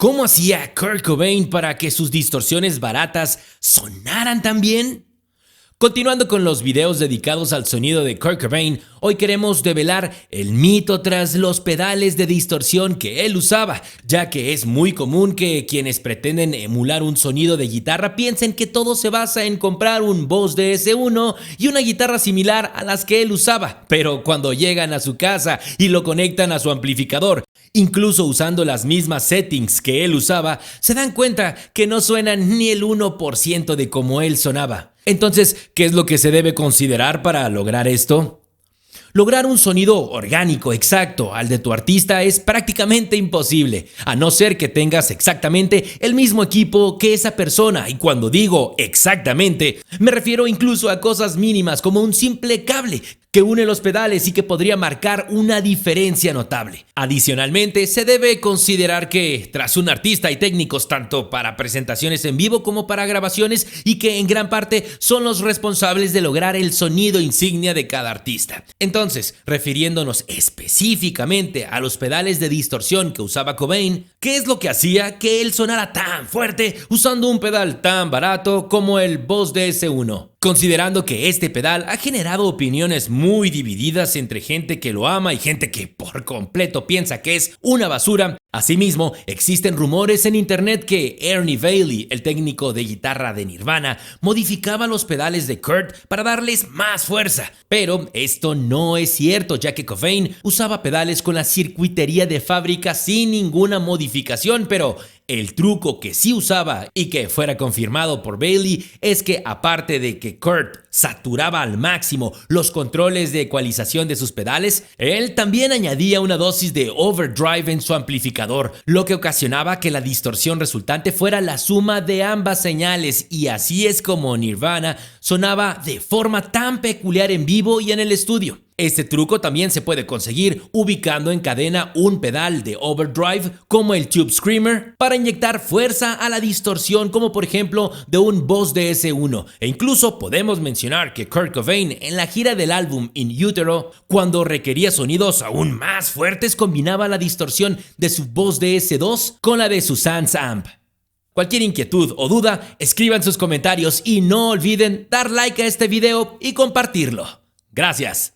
¿Cómo hacía Kurt Cobain para que sus distorsiones baratas sonaran tan bien? Continuando con los videos dedicados al sonido de Kurt Cobain, hoy queremos develar el mito tras los pedales de distorsión que él usaba, ya que es muy común que quienes pretenden emular un sonido de guitarra piensen que todo se basa en comprar un Boss DS1 y una guitarra similar a las que él usaba, pero cuando llegan a su casa y lo conectan a su amplificador, incluso usando las mismas settings que él usaba, se dan cuenta que no suenan ni el 1% de como él sonaba. Entonces, ¿qué es lo que se debe considerar para lograr esto? Lograr un sonido orgánico exacto al de tu artista es prácticamente imposible, a no ser que tengas exactamente el mismo equipo que esa persona, y cuando digo exactamente, me refiero incluso a cosas mínimas como un simple cable que une los pedales y que podría marcar una diferencia notable. Adicionalmente, se debe considerar que tras un artista hay técnicos tanto para presentaciones en vivo como para grabaciones y que en gran parte son los responsables de lograr el sonido insignia de cada artista. Entonces, refiriéndonos específicamente a los pedales de distorsión que usaba Cobain, ¿qué es lo que hacía que él sonara tan fuerte usando un pedal tan barato como el Boss DS1? Considerando que este pedal ha generado opiniones muy divididas entre gente que lo ama y gente que por completo piensa que es una basura, asimismo existen rumores en internet que Ernie Bailey, el técnico de guitarra de Nirvana, modificaba los pedales de Kurt para darles más fuerza. Pero esto no es cierto, ya que Cobain usaba pedales con la circuitería de fábrica sin ninguna modificación, pero el truco que sí usaba y que fuera confirmado por Bailey es que aparte de que Kurt saturaba al máximo los controles de ecualización de sus pedales, él también añadía una dosis de overdrive en su amplificador, lo que ocasionaba que la distorsión resultante fuera la suma de ambas señales, y así es como Nirvana sonaba de forma tan peculiar en vivo y en el estudio. Este truco también se puede conseguir ubicando en cadena un pedal de overdrive como el Tube Screamer para inyectar fuerza a la distorsión, como por ejemplo de un Boss DS1. E incluso podemos mencionar que Kurt Cobain en la gira del álbum In Utero, cuando requería sonidos aún más fuertes, combinaba la distorsión de su Boss DS2 con la de su Sans Amp. Cualquier inquietud o duda, escriban sus comentarios y no olviden dar like a este video y compartirlo. Gracias.